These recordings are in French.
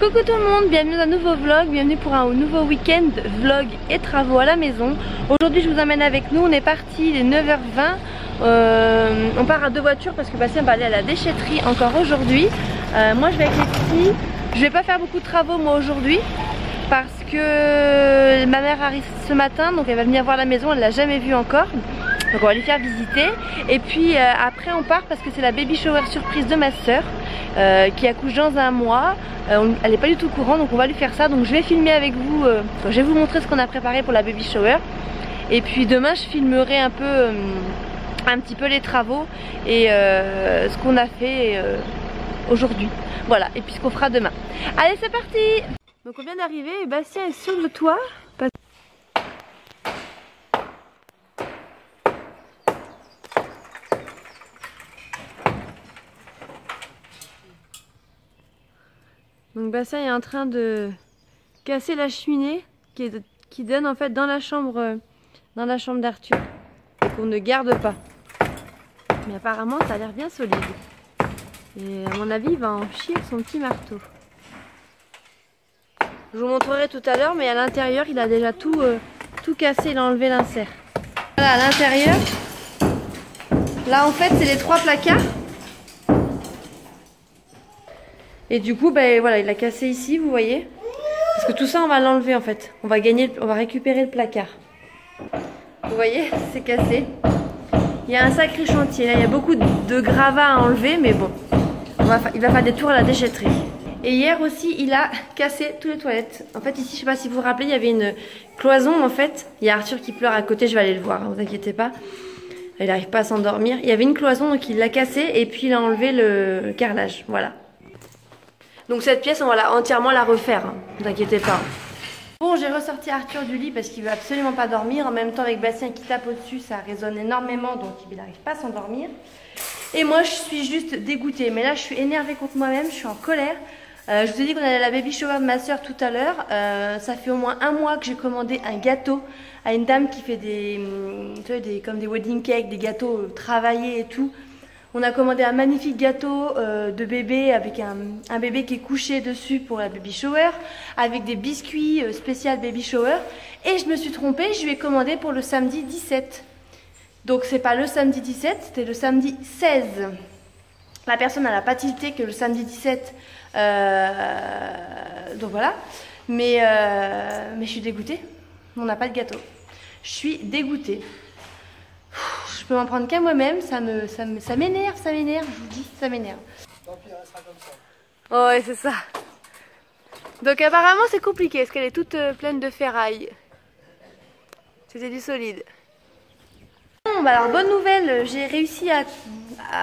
Coucou tout le monde, bienvenue dans un nouveau vlog, bienvenue pour un nouveau week-end vlog et travaux à la maison. Aujourd'hui je vous emmène avec nous, on est parti, il est 9h20, on part à deux voitures parce que Bastien va aller à la déchetterie encore aujourd'hui. Moi je vais avec les petits, je vais pas faire beaucoup de travaux moi aujourd'hui parce que ma mère arrive ce matin, donc elle va venir voir la maison, elle l'a jamais vue encore. Donc on va lui faire visiter et puis après on part parce que c'est la baby shower surprise de ma soeur qui accouche dans un mois. Elle n'est pas du tout au courant, donc on va lui faire ça. Donc je vais filmer avec vous, je vais vous montrer ce qu'on a préparé pour la baby shower. Et puis demain je filmerai un petit peu les travaux et ce qu'on a fait aujourd'hui. Voilà, et puis ce qu'on fera demain. Allez, c'est parti! Donc on vient d'arriver et Bastien est sur le toit. Donc Bastien est en train de casser la cheminée qui donne en fait dans la chambre d'Arthur et qu'on ne garde pas. Mais apparemment ça a l'air bien solide. Et à mon avis il va en chier son petit marteau. Je vous montrerai tout à l'heure, mais à l'intérieur il a déjà tout cassé, il a enlevé l'insert. Voilà, à l'intérieur, là en fait c'est les trois placards. Et du coup, ben voilà, il a cassé ici, vous voyez. Parce que tout ça, on va l'enlever en fait. On va récupérer le placard. Vous voyez, c'est cassé. Il y a un sacré chantier. Là, il y a beaucoup de gravats à enlever, mais bon, il va faire des tours à la déchetterie. Et hier aussi, il a cassé toutes les toilettes. En fait, ici, je sais pas si vous vous rappelez, il y avait une cloison en fait. Il y a Arthur qui pleure à côté, je vais aller le voir, hein, vous inquiétez pas. Il n'arrive pas à s'endormir. Il y avait une cloison, donc il l'a cassée et puis il a enlevé le carrelage. Voilà. Donc cette pièce, on va entièrement la refaire, hein. Ne vous inquiétez pas. Bon, j'ai ressorti Arthur du lit parce qu'il veut absolument pas dormir. En même temps, avec Bastien qui tape au-dessus, ça résonne énormément, donc il n'arrive pas à s'endormir. Et moi, je suis juste dégoûtée. Mais là, je suis énervée contre moi-même, je suis en colère. Je vous ai dit qu'on allait à la baby shower de ma soeur tout à l'heure. Ça fait au moins un mois que j'ai commandé un gâteau à une dame qui fait comme des wedding cakes, des gâteaux travaillés et tout. On a commandé un magnifique gâteau de bébé avec un bébé qui est couché dessus pour la baby shower, avec des biscuits spécial baby shower. Et je me suis trompée, je lui ai commandé pour le samedi 17. Donc c'est pas le samedi 17, c'était le samedi 16. La personne n'a pas tilté que le samedi 17. Donc voilà. Mais je suis dégoûtée. On n'a pas de gâteau. Je suis dégoûtée. Je peux m'en prendre qu'à moi-même, ça m'énerve, je vous dis, ça m'énerve. Tant pis, elle sera comme ça. Oh ouais, c'est ça. Donc apparemment c'est compliqué, parce qu'elle est toute pleine de ferraille. C'était du solide. Bon, bah alors bonne nouvelle, j'ai réussi à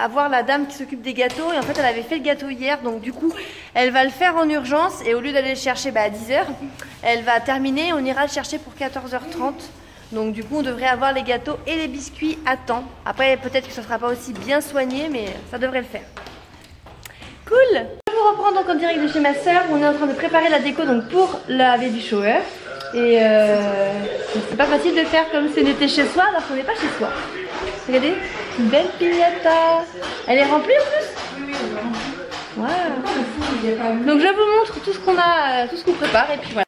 avoir la dame qui s'occupe des gâteaux, et en fait elle avait fait le gâteau hier, donc du coup elle va le faire en urgence, et au lieu d'aller le chercher à 10h, elle va terminer, on ira le chercher pour 14h30. Donc du coup on devrait avoir les gâteaux et les biscuits à temps. Après peut-être que ça ne sera pas aussi bien soigné, mais ça devrait le faire. Cool. Je vous reprends donc en direct de chez ma soeur. On est en train de préparer la déco donc pour la baby shower. Et c'est pas facile de faire comme si on était chez soi alors qu'on n'est pas chez soi. Regardez, une belle piñata. Elle est remplie en plus? Oui, oui. Wow. Donc je vous montre tout ce qu'on a, tout ce qu'on prépare et puis voilà.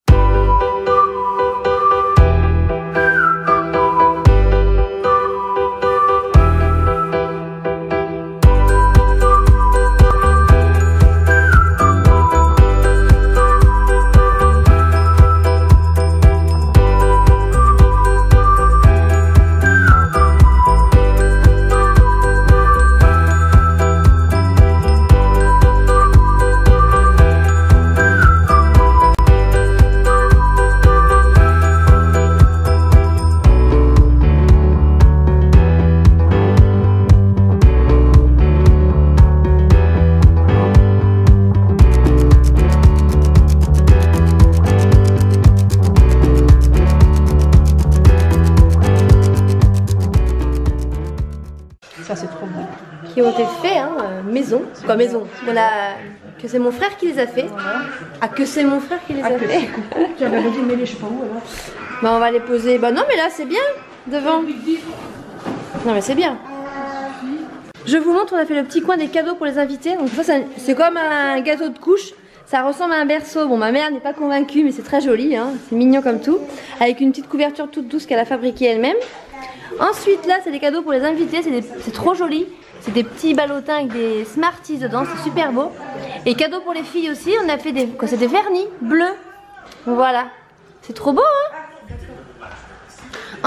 Ça c'est trop beau. Qui ont été faits maison, quoi maison, que c'est mon frère qui les a fait. Ah, que c'est mon frère qui les a fait. J'avais dit mais je sais pas où alors. Bah on va les poser, bah non mais là c'est bien, devant. Non mais c'est bien. Je vous montre, on a fait le petit coin des cadeaux pour les invités. Donc ça c'est comme un gâteau de couche, Ça ressemble à un berceau. Bon, ma mère n'est pas convaincue, mais c'est très joli, hein. C'est mignon comme tout. Avec une petite couverture toute douce qu'elle a fabriquée elle-même. Ensuite, là, c'est des cadeaux pour les invités. C'est trop joli. C'est des petits ballotins avec des Smarties dedans. C'est super beau. Et cadeaux pour les filles aussi. On a fait des vernis bleus. Voilà. C'est trop beau, hein.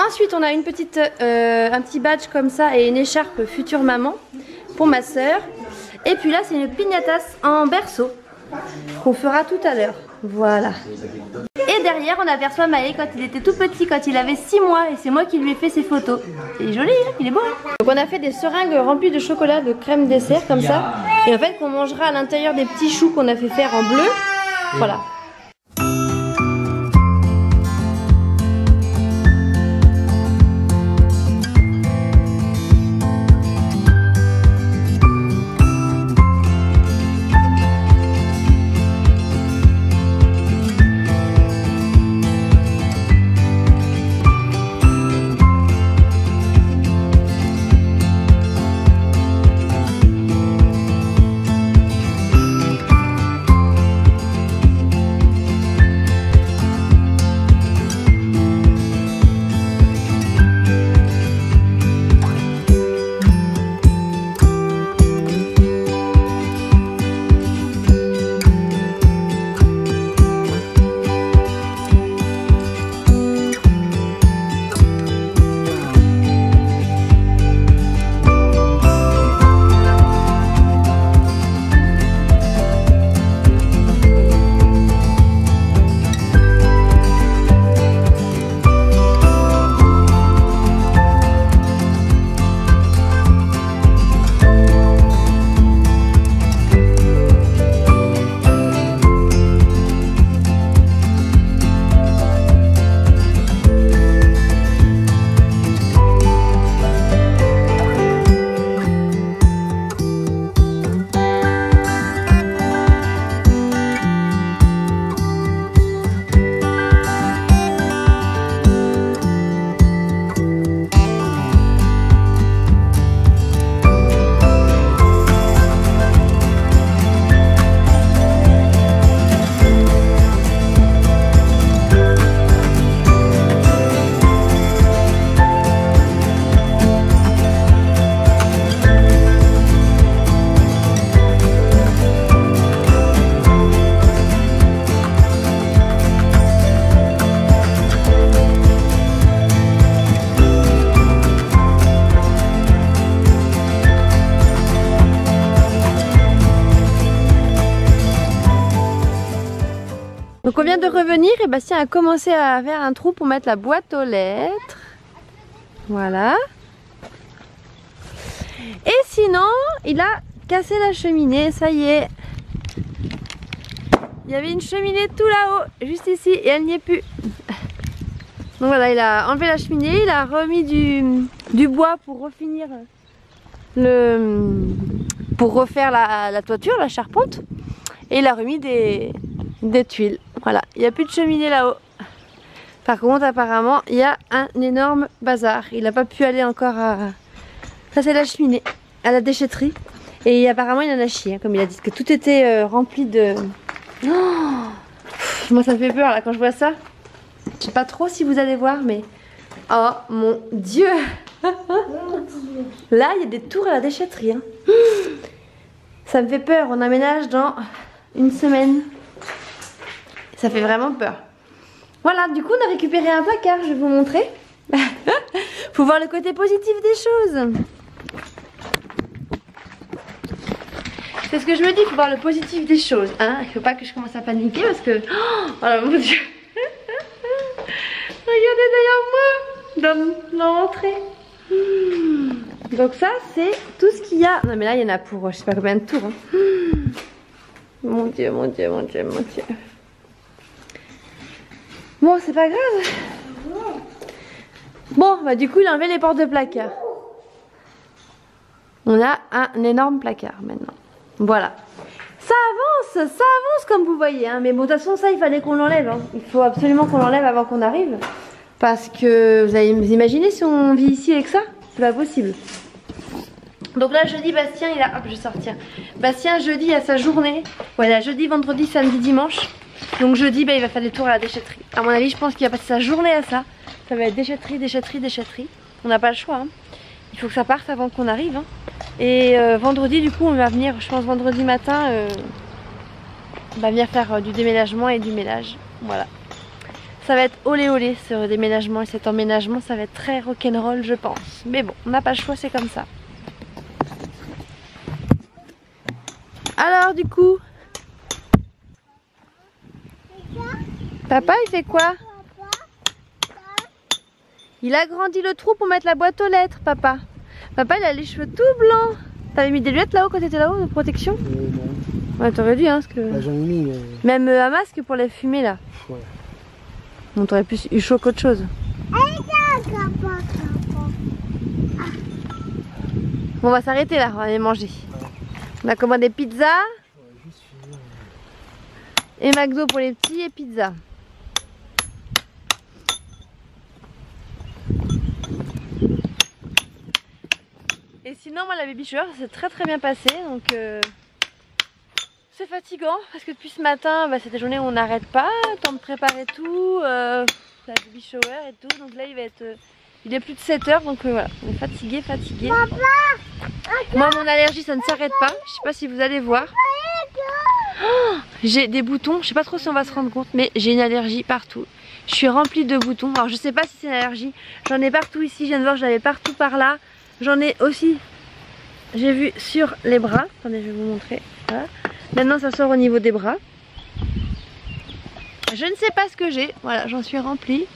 Ensuite, on a un petit badge comme ça et une écharpe future maman pour ma soeur. Et puis là, c'est une piñatas en berceau qu'on fera tout à l'heure. Voilà. Et derrière, on aperçoit Maë quand il était tout petit, quand il avait 6 mois. Et c'est moi qui lui ai fait ses photos. Il est joli, hein, il est beau. Hein. Donc on a fait des seringues remplies de chocolat, de crème dessert comme ça. Et en fait, qu'on mangera à l'intérieur des petits choux qu'on a fait faire en bleu. Voilà. Donc on vient de revenir et Bastien a commencé à faire un trou pour mettre la boîte aux lettres. Voilà. Et sinon, il a cassé la cheminée, ça y est. Il y avait une cheminée tout là-haut, juste ici, et elle n'y est plus. Donc voilà, il a enlevé la cheminée, il a remis du bois pour refinir pour refaire la toiture, la charpente. Et il a remis des tuiles. Voilà, il n'y a plus de cheminée là-haut. Par contre, apparemment, il y a un énorme bazar. Il n'a pas pu aller encore à... Ça, c'est la cheminée, à la déchetterie. Et apparemment, il en a chié, hein, comme il a dit, que tout était rempli de... Oh, moi, ça me fait peur, là, quand je vois ça. Je sais pas trop si vous allez voir, mais... Oh, mon Dieu. Là, il y a des tours à la déchetterie. Hein. Ça me fait peur. On aménage dans une semaine. Ça fait vraiment peur. Voilà, du coup, on a récupéré un placard. Je vais vous montrer. Faut voir le côté positif des choses. C'est ce que je me dis, faut voir le positif des choses. Hein. Il faut pas que je commence à paniquer parce que... Oh là, mon Dieu. Regardez derrière moi, dans l'entrée. Donc ça, c'est tout ce qu'il y a. Non mais là, il y en a pour je sais pas combien de tours. Hein. Mon Dieu, mon Dieu, mon Dieu, mon Dieu. Bon, c'est pas grave. Bon, bah du coup, il a enlevé les portes de placard. On a un énorme placard maintenant. Voilà. Ça avance comme vous voyez. Hein. Mais bon, de toute façon, ça, il fallait qu'on l'enlève. Hein. Il faut absolument qu'on l'enlève avant qu'on arrive. Parce que vous imaginez si on vit ici avec ça? C'est pas possible. Donc là jeudi Bastien il a, hop je vais sortir. Bastien jeudi il a sa journée. Voilà, jeudi, vendredi, samedi, dimanche. Donc jeudi il va faire des tours à la déchetterie. À mon avis je pense qu'il va passer sa journée à ça. Ça va être déchetterie, déchetterie, déchetterie. On n'a pas le choix hein. Il faut que ça parte avant qu'on arrive hein. Et vendredi du coup on va venir, je pense vendredi matin on va venir faire du déménagement et du ménage. Voilà. Ça va être olé olé ce déménagement et cet emménagement, ça va être très rock'n'roll je pense. Mais bon, on n'a pas le choix, c'est comme ça. Alors du coup, papa il fait quoi? Il a grandi le trou pour mettre la boîte aux lettres, papa. Papa il a les cheveux tout blancs. T'avais mis des lunettes là-haut quand t'étais là-haut de protection? Non. Ouais, t'aurais dû hein, parce que... Bah, j'en ai mis. Même un masque pour les fumer là. Ouais. On t'aurait plus eu chaud qu'autre chose. Bon, on va s'arrêter là, on va aller manger. On a commandé pizza et McDo pour les petits et pizza. Et sinon moi la baby shower ça s'est très bien passé donc c'est fatigant parce que depuis ce matin bah, c'est des journées où on n'arrête pas, temps de préparer tout, la baby shower et tout, donc là il va être il est plus de 7 h donc voilà, on est fatigué. Papa, moi mon allergie ça ne s'arrête pas, je sais pas si vous allez voir. Oh, j'ai des boutons, je sais pas trop si on va se rendre compte mais j'ai une allergie partout. Je suis remplie de boutons, alors je sais pas si c'est une allergie, j'en ai partout ici, je viens de voir j'en avais partout par là. J'en ai aussi, j'ai vu sur les bras, attendez je vais vous montrer, voilà. Maintenant ça sort au niveau des bras. Je ne sais pas ce que j'ai, voilà j'en suis remplie.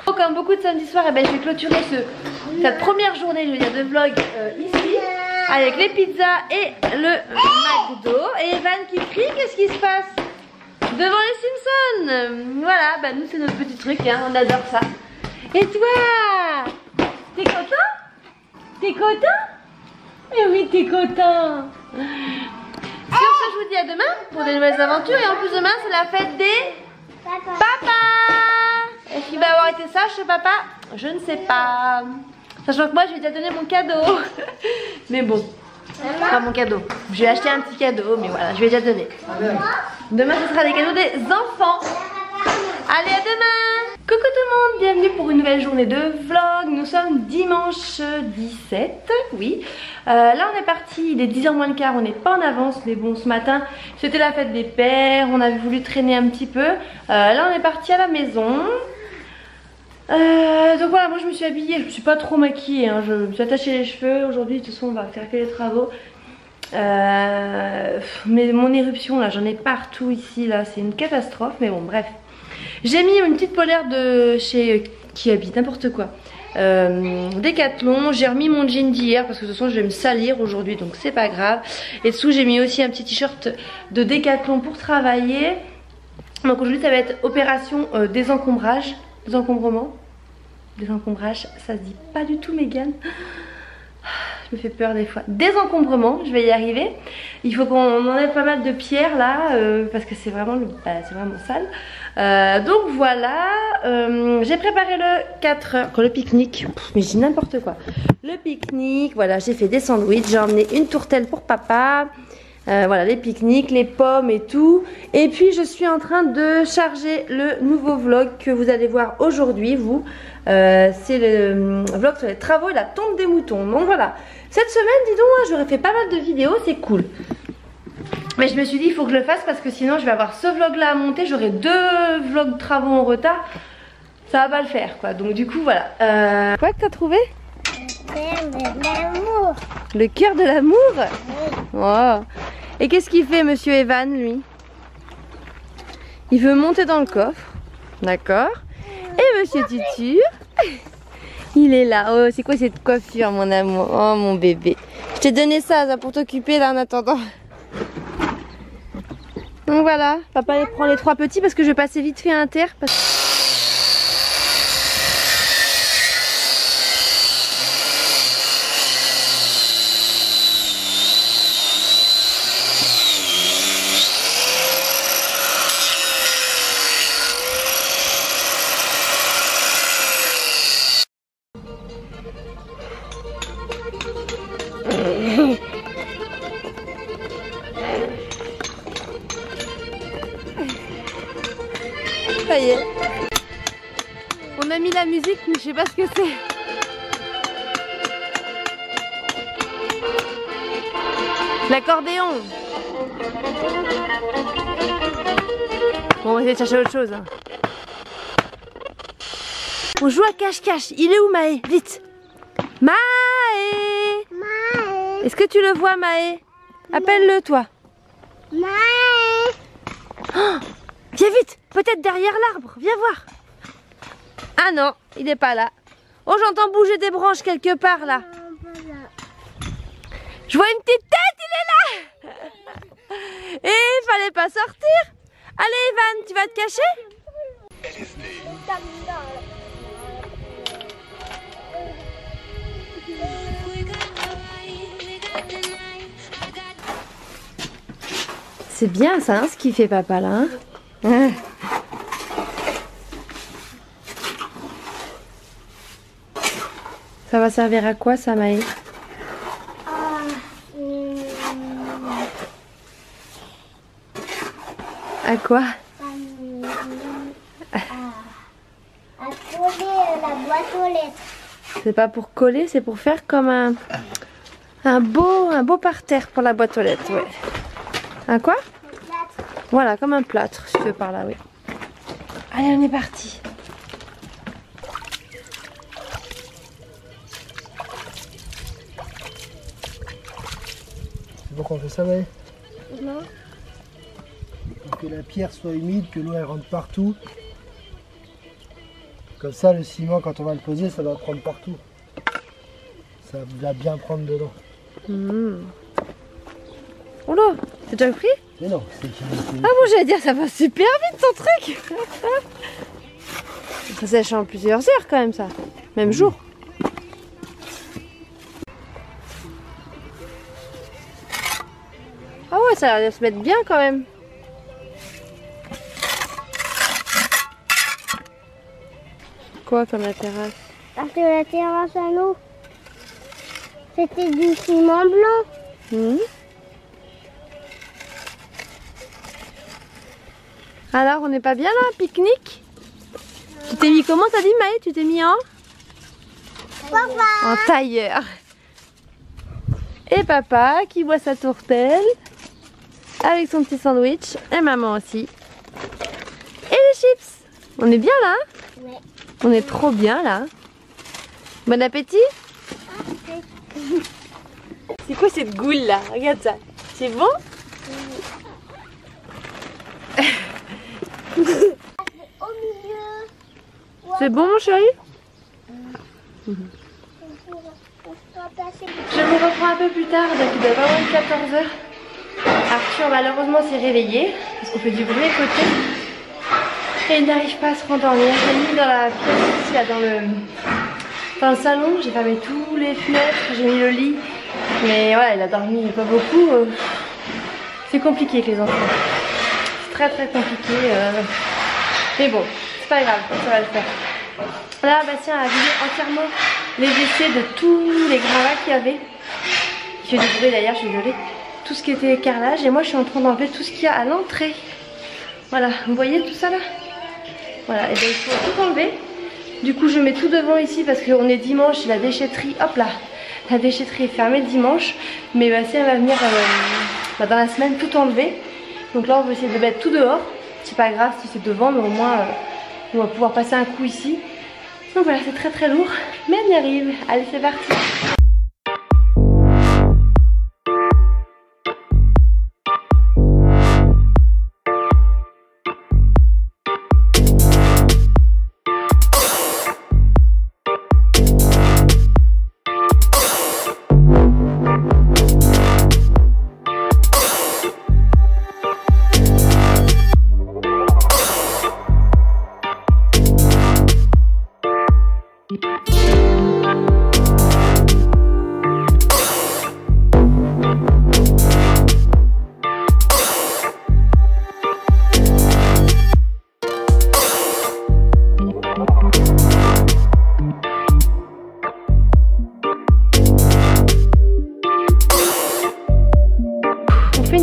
Comme beaucoup de samedi soir, eh ben, je vais clôturer cette première journée je veux dire, de vlog ici, avec les pizzas et le McDo. Et Evan qui crie, qu'est-ce qui se passe? Devant les Simpsons. Voilà, bah, nous c'est notre petit truc, hein, on adore ça. Et toi? T'es content? T'es content? Eh oui, t'es content. Sur ce, je vous dis à demain pour des nouvelles aventures. Et en plus, demain, c'est la fête des papas. Est-ce qu'il va avoir été sage chez papa? Je ne sais pas. Sachant que moi, je lui ai déjà donné mon cadeau. Mais bon, pas mon cadeau. Je vais acheter un petit cadeau, mais voilà, je lui ai déjà donné. Demain, ce sera des cadeaux des enfants. Allez, à demain! Coucou tout le monde, bienvenue pour une nouvelle journée de vlog. Nous sommes dimanche 17, oui. Là on est parti, il est 10 h moins le quart, on n'est pas en avance. Mais bon, ce matin c'était la fête des pères, on avait voulu traîner un petit peu. Là on est parti à la maison. Donc voilà, moi je me suis habillée, je me suis pas trop maquillée, hein. Je me suis attachée les cheveux. Aujourd'hui de toute façon on va faire que les travaux. Mais mon éruption là, j'en ai partout ici, là c'est une catastrophe. Mais bon bref. J'ai mis une petite polaire de chez Kiabi, n'importe quoi. Décathlon, j'ai remis mon jean d'hier parce que de toute façon je vais me salir aujourd'hui donc c'est pas grave. Et dessous j'ai mis aussi un petit t-shirt de Décathlon pour travailler. Donc aujourd'hui ça va être opération désencombrage. Désencombrage, ça se dit pas du tout Mégane. Je me fais peur des fois. Désencombrement, je vais y arriver. Il faut qu'on enlève pas mal de pierres là parce que c'est vraiment, sale. Donc voilà, j'ai préparé le 4 h, le pique-nique. Mais je dis n'importe quoi. Le pique-nique, voilà, j'ai fait des sandwichs. J'ai emmené une tourtelle pour papa. Voilà, les pique-niques, les pommes et tout. Et puis je suis en train de charger le nouveau vlog que vous allez voir aujourd'hui, vous. C'est le vlog sur les travaux et la tonte des moutons. Donc voilà, cette semaine, dis donc, j'aurais fait pas mal de vidéos, c'est cool. Mais je me suis dit, il faut que je le fasse parce que sinon je vais avoir ce vlog là à monter. J'aurai 2 vlogs travaux en retard. Ça va pas le faire quoi. Donc du coup, voilà. Quoi que t'as trouvé? Le cœur de l'amour. Le cœur de l'amour? Oh. Et qu'est-ce qu'il fait monsieur Evan lui? Il veut monter dans le coffre. D'accord. Et monsieur Tutu, il est là. Oh, c'est quoi cette coiffure mon amour? Oh mon bébé. Je t'ai donné ça pour t'occuper là en attendant. Donc voilà, papa il prend les 3 petits parce que je vais passer vite fait à Inter. la musique, mais je sais pas ce que c'est. L'accordéon. Bon, on va essayer de chercher autre chose. Hein. On joue à cache-cache. Il est où Maë? Vite. Maë! Maë. Est-ce que tu le vois Maë? Appelle-le toi. Maë. Oh, viens vite. Peut-être derrière l'arbre. Viens voir. Ah non, il n'est pas là. Oh, j'entends bouger des branches quelque part là. Je vois une petite tête, il est là. Et il fallait pas sortir. Allez Evan, tu vas te cacher? C'est bien ça, hein, ce qu'il fait papa là. Hein. Ça va servir à quoi ça, Maë? À quoi? À coller la boîte aux lettres. C'est pas pour coller, c'est pour faire comme un beau parterre pour la boîte aux lettres, ouais. Un quoi? Voilà, comme un plâtre, si tu veux par là, oui. Allez, on est parti. C'est pour qu'on fait ça, Maë? Non. Pour que la pierre soit humide, que l'eau elle rentre partout. Comme ça, le ciment, quand on va le poser, ça va prendre partout. Ça va bien prendre dedans. Oh là, t'as déjà pris? Mais non, c'est Ah bon, j'allais dire, ça va super vite ton truc. Ça sèche en plusieurs heures quand même ça. Même jour. Ah ouais, ça a l'air de se mettre bien quand même. Quoi comme la terrasse? Parce que la terrasse à nous, c'était du ciment blanc. Alors, on n'est pas bien là, pique-nique? Tu t'es mis comment, t'as dit Maë? Tu t'es mis en? Papa. En tailleur. Et papa qui boit sa tourtelle avec son petit sandwich. Et maman aussi. Et les chips. On est bien là? Ouais. On est trop bien là. Bon appétit. C'est quoi cette goule là? Regarde ça. C'est bon? Au milieu. C'est bon mon chéri? On va passer. Je vous reprends un peu plus tard, donc il doit vraiment être 14 h. Arthur malheureusement s'est réveillé parce qu'on fait du bruit à côté. Et il n'arrive pas à se rendormir. J'ai mis dans la pièce ici, là, dans le salon. J'ai fermé tous les fenêtres, j'ai mis le lit. Mais voilà, il a dormi pas beaucoup. C'est compliqué avec les enfants. C'est très très compliqué. Mais bon, c'est pas grave, ça va le faire. Là, Bastien a vidé entièrement les WC de tous les gravats qu'il y avait. Il fait du bruit d'ailleurs, je suis désolée. Tout ce qui était carrelage. Et moi, je suis en train d'enlever tout ce qu'il y a à l'entrée. Voilà, vous voyez tout ça là? Voilà, et bien il faut tout enlever. Du coup, je mets tout devant ici parce qu'on est dimanche et la déchetterie, hop là, la déchetterie est fermée le dimanche. Mais Bastien va venir dans la semaine tout enlever. Donc là, on va essayer de mettre tout dehors. C'est pas grave si c'est devant, mais au moins on va pouvoir passer un coup ici. Donc voilà, c'est très très lourd, mais on y arrive. Allez, c'est parti.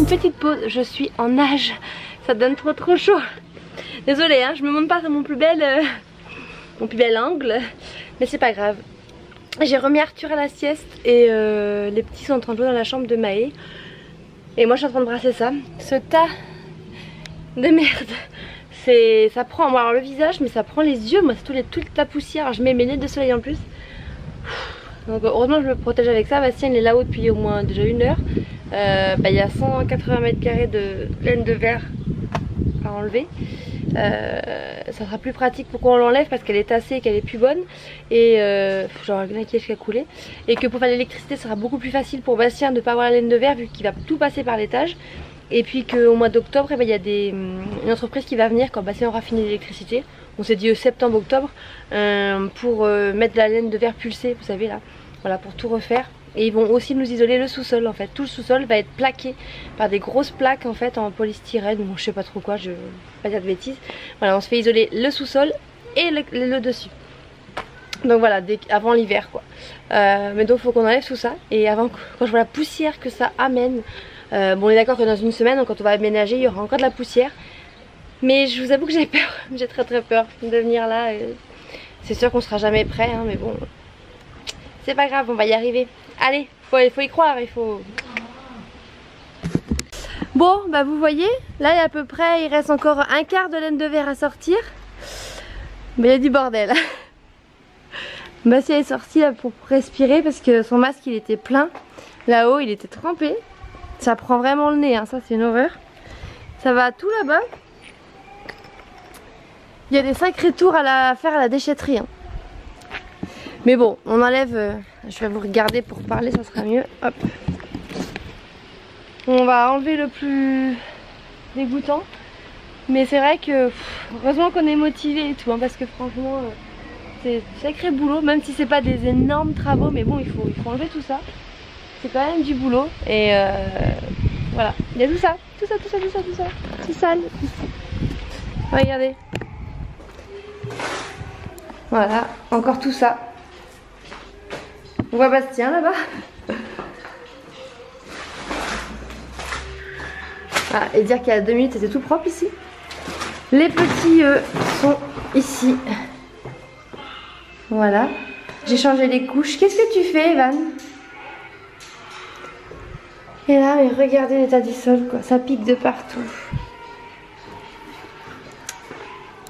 Petite pause, je suis en nage, ça donne trop chaud. Désolée, hein, je me montre pas sur mon plus bel mon plus bel angle. Mais c'est pas grave. J'ai remis Arthur à la sieste et les petits sont en train de jouer dans la chambre de Maë. Et moi je suis en train de brasser ça. Ce tas de merde, ça prend alors le visage mais ça prend les yeux. Moi c'est toute la poussière. Alors, je mets mes lunettes de soleil en plus. Donc heureusement je me protège avec ça. Bastien il est là-haut depuis au moins déjà 1 heure. Il y a 180 mètres carrés de laine de verre à enlever. Ça sera plus pratique pour qu'on l'enlève parce qu'elle est tassée et qu'elle est plus bonne. Et genre un qui a coulé. Et que pour faire l'électricité ça sera beaucoup plus facile pour Bastien de ne pas avoir la laine de verre vu qu'il va tout passer par l'étage. Et puis qu'au mois d'octobre il y a une entreprise qui va venir quand Bastien aura fini l'électricité. On s'est dit septembre-octobre pour mettre de la laine de verre pulsée, vous savez là. Voilà, pour tout refaire. Et ils vont aussi nous isoler le sous-sol en fait. Tout le sous-sol va être plaqué par des grosses plaques en fait en polystyrène. Bon, je sais pas trop quoi, je vais pas dire de bêtises. Voilà, on se fait isoler le sous-sol et le dessus. Donc voilà, avant l'hiver quoi. Mais donc il faut qu'on enlève tout ça. Et avant, quand je vois la poussière que ça amène. Bon, on est d'accord que dans 1 semaine, donc, quand on va aménager, il y aura encore de la poussière. Mais je vous avoue que j'ai peur. J'ai très peur de venir là. C'est sûr qu'on sera jamais prêt, hein, mais bon. C'est pas grave, on va y arriver. Allez, il faut y croire, il faut... Bon, bah vous voyez, là il y a à peu près, il reste encore 1/4 de laine de verre à sortir. Mais il y a du bordel. Bastien est sorti là pour respirer parce que son masque il était plein. Là-haut il était trempé. Ça prend vraiment le nez, hein, ça c'est une horreur. Ça va tout là-bas. Il y a des sacrés tours à faire à la déchetterie. Hein. Mais bon, on enlève, je vais vous regarder pour parler, ça sera mieux. Hop. On va enlever le plus dégoûtant. Mais c'est vrai que, heureusement qu'on est motivé et tout, hein, parce que franchement, c'est sacré boulot, même si c'est pas des énormes travaux, mais bon, il faut enlever tout ça. C'est quand même du boulot, et voilà, il y a tout ça, tout sale. Regardez. Voilà, encore tout ça. On voit Bastien là-bas. Ah, et dire qu'il y a 2 minutes c'était tout propre ici. Les petits sont ici. Voilà. J'ai changé les couches. Qu'est-ce que tu fais, Evan? Et là, mais regardez l'état du sol, quoi. Ça pique de partout.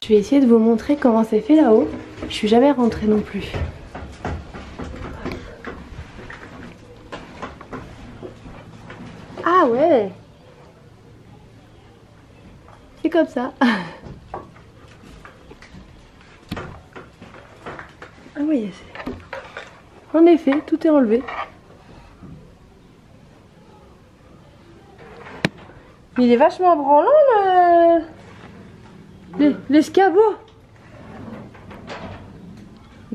Je vais essayer de vous montrer comment c'est fait là-haut. Je suis jamais rentrée non plus. Ah ouais. C'est comme ça. Ah oui, en effet, tout est enlevé. Il est vachement branlant l'escabeau.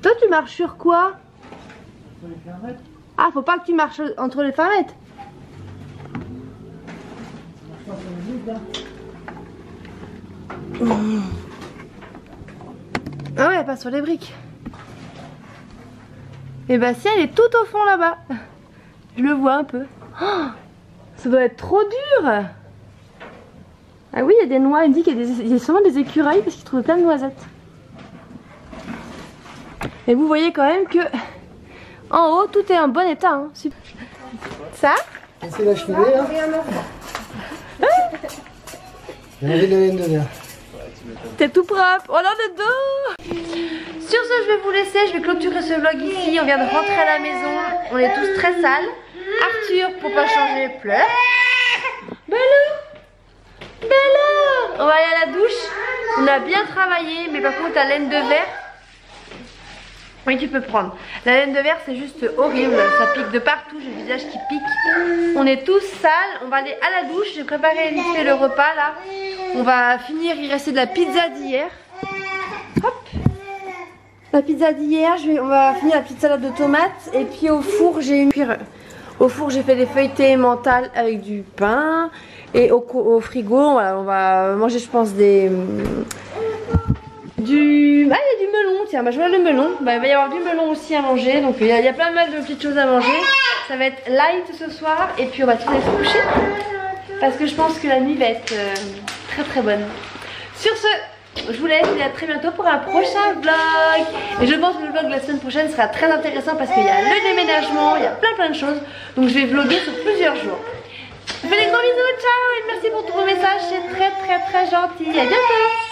Toi tu marches sur quoi? Ah, faut pas que tu marches entre les farettes. Ah ouais, pas sur les briques. Et bah si, elle est tout au fond là-bas. Je le vois un peu. Oh, ça doit être trop dur. Ah oui, il y a des noix. Il me dit qu'il y a sûrement des écureuils parce qu'il trouve plein de noisettes. Et vous voyez quand même que en haut, tout est en bon état. Hein. Ça? C'est la cheminée là. Il y avait de la laine de verre. T'es tout propre. Oh là, le dos. Sur ce, je vais vous laisser. Je vais clôturer ce vlog ici. On vient de rentrer à la maison. On est tous très sales. Arthur, pour pas changer, pleure. Bella, on va aller à la douche. On a bien travaillé, mais par contre la laine de verre, oui tu peux prendre. La laine de verre c'est juste horrible, ça pique de partout, j'ai le visage qui pique. On est tous sales, on va aller à la douche. J'ai préparé vite fait le repas là. On va finir, il restait de la pizza d'hier. Hop, la pizza d'hier, on va finir la petite salade de tomates. Et puis au four j'ai une cuire. Au four j'ai fait des feuilletés mentales avec du pain. Et au frigo, voilà, on va manger, je pense, il y a du melon, tiens, bah, je vois le melon. Bah, il va y avoir du melon aussi à manger. Donc il y a plein mal de petites choses à manger. Ça va être light ce soir. Et puis on va tourner se coucher. Parce que je pense que la nuit va être très bonne. Sur ce, je vous laisse, et à très bientôt pour un prochain vlog. Et je pense que le vlog de la semaine prochaine sera très intéressant parce qu'il y a le déménagement, il y a plein de choses. Donc je vais vlogger sur plusieurs jours. Je vous fais des gros bisous, ciao et merci pour tous vos messages, c'est très gentil. À bientôt.